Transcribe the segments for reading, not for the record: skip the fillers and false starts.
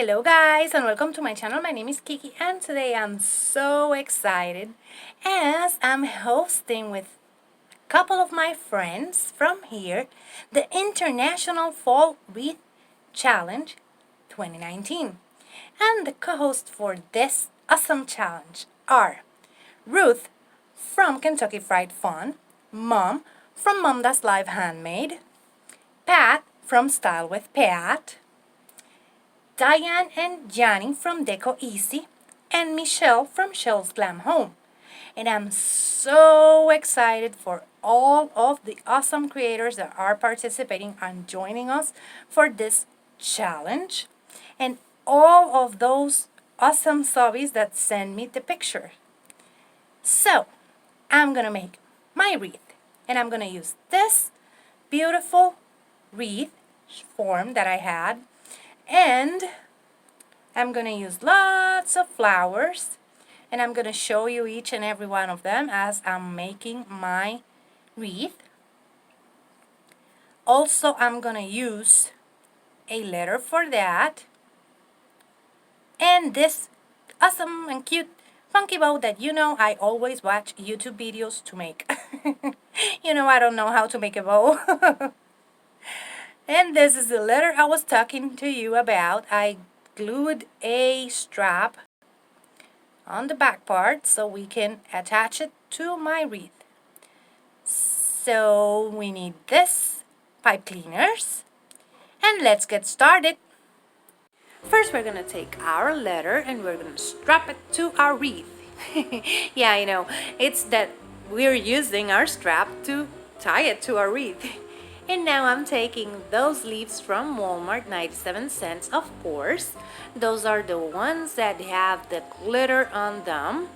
Hello guys and welcome to my channel. My name is Kiki and today I'm so excited as I'm hosting with a couple of my friends from here the International Fall Wreath Challenge 2019. And the co-hosts for this awesome challenge are Ruth from Kentucky Frey'd Fun, Mom from MomDas Life Handmade, Pat from Style with Pat, Dyanne and Janny from Deco Easy, and Michelle from Chelle's Glam Home. And I'm so excited for all of the awesome creators that are participating and joining us for this challenge, and all of those awesome subbies that send me the picture. So, I'm gonna make my wreath, and I'm gonna use this beautiful wreath form that I had, and I'm going to use lots of flowers, and I'm going to show you each and every one of them as I'm making my wreath. Also, I'm going to use a letter for that, and this awesome and cute funky bow that I always watch YouTube videos to make. I don't know how to make a bow. And this is the letter I was talking to you about. I glued a strap on the back part so we can attach it to my wreath. So we need this, pipe cleaners, and let's get started. First we're gonna take our letter and we're gonna strap it to our wreath. Yeah, I know, it's that we're using our strap to tie it to our wreath. And now I'm taking those leaves from Walmart, 97 cents, of course. Those are the ones that have the glitter on them.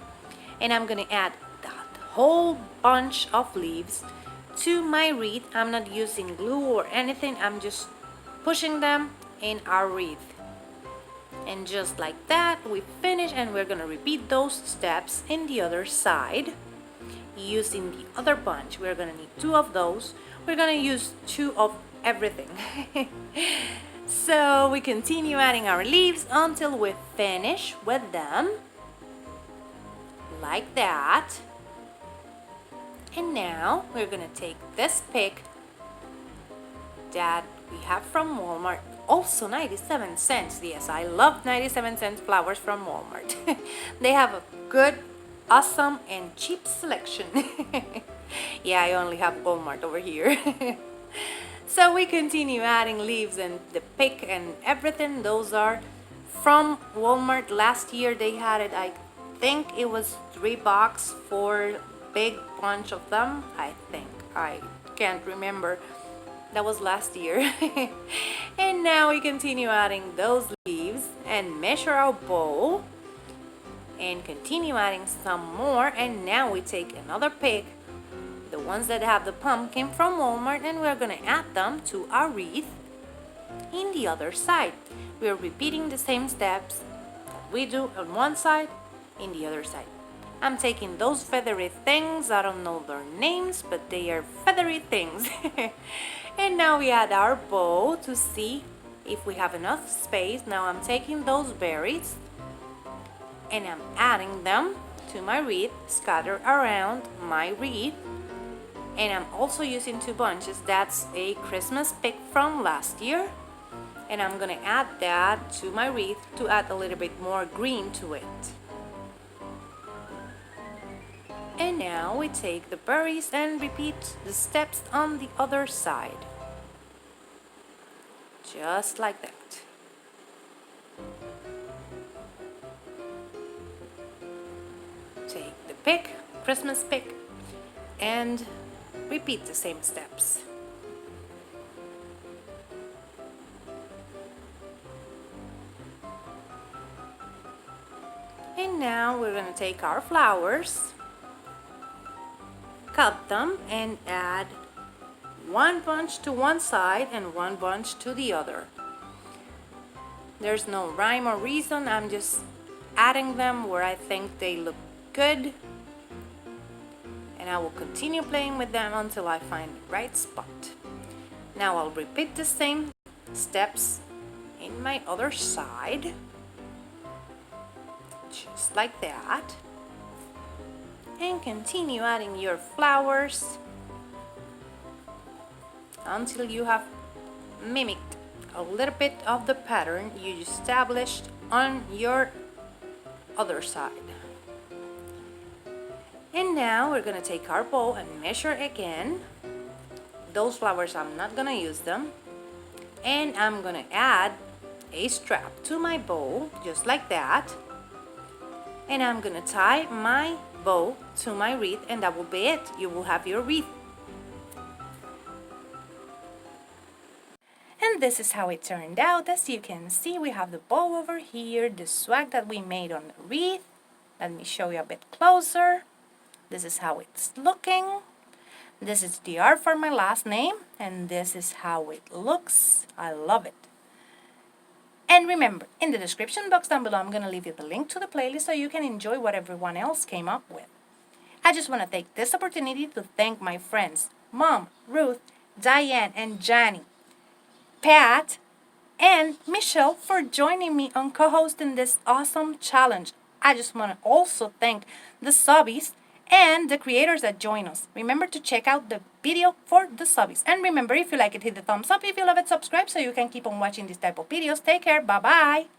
And I'm going to add that whole bunch of leaves to my wreath. I'm not using glue or anything. I'm just pushing them in our wreath. And just like that, we finish, and we're going to repeat those steps in the other side. Using the other bunch, we're going to need 2 of those. We're going to use 2 of everything. So we continue adding our leaves until we finish with them. Like that. And now we're going to take this pick that we have from Walmart. Also 97 cents. Yes, I love 97 cents flowers from Walmart. They have a good, awesome, and cheap selection. Yeah, I only have Walmart over here. So we continue adding leaves and the pick and everything. Those are from Walmart. Last year they had it, I think it was $3 for a big bunch of them. I think, I can't remember. That was last year. And now we continue adding those leaves and measure our bow and continue adding some more. And now we take another pick, the ones that have the pumpkin from Walmart, and we're going to add them to our wreath in the other side. We're repeating the same steps that we do on one side in the other side. I'm taking those feathery things, I don't know their names, but they are feathery things. And now we add our bow to see if we have enough space. Now I'm taking those berries and I'm adding them to my wreath, scattered around my wreath. And I'm also using 2 bunches. That's a Christmas pick from last year. And I'm gonna add that to my wreath to add a little bit more green to it. And now we take the berries and repeat the steps on the other side. Just like that. Take the pick, Christmas pick, and repeat the same steps. And now we're going to take our flowers, cut them, and add 1 bunch to one side and 1 bunch to the other. There's no rhyme or reason. I'm just adding them where I think they look good. And I will continue playing with them until I find the right spot. Now I'll repeat the same steps in my other side, just like that, and continue adding your flowers until you have mimicked a little bit of the pattern you established on your other side. And now we're gonna take our bowl and measure again. Those flowers, I'm not gonna use them. And I'm gonna add a strap to my bow, just like that. And I'm gonna tie my bow to my wreath, and that will be it. You will have your wreath. And this is how it turned out. As you can see, we have the bow over here, the swag that we made on the wreath. Let me show you a bit closer. This is how it's looking. This is the art for my last name, and this is how it looks. I love it. And remember, in the description box down below, I'm going to leave you the link to the playlist so you can enjoy what everyone else came up with. I just want to take this opportunity to thank my friends, Mom, Ruth, Dyanne, and Janny, Pat, and Michelle for joining me on co-hosting this awesome challenge. I just want to also thank the subbies and the creators that join us. Remember to check out the video for the subbies. And remember, if you like it, hit the thumbs up. If you love it, subscribe so you can keep on watching this type of videos. Take care. Bye-bye.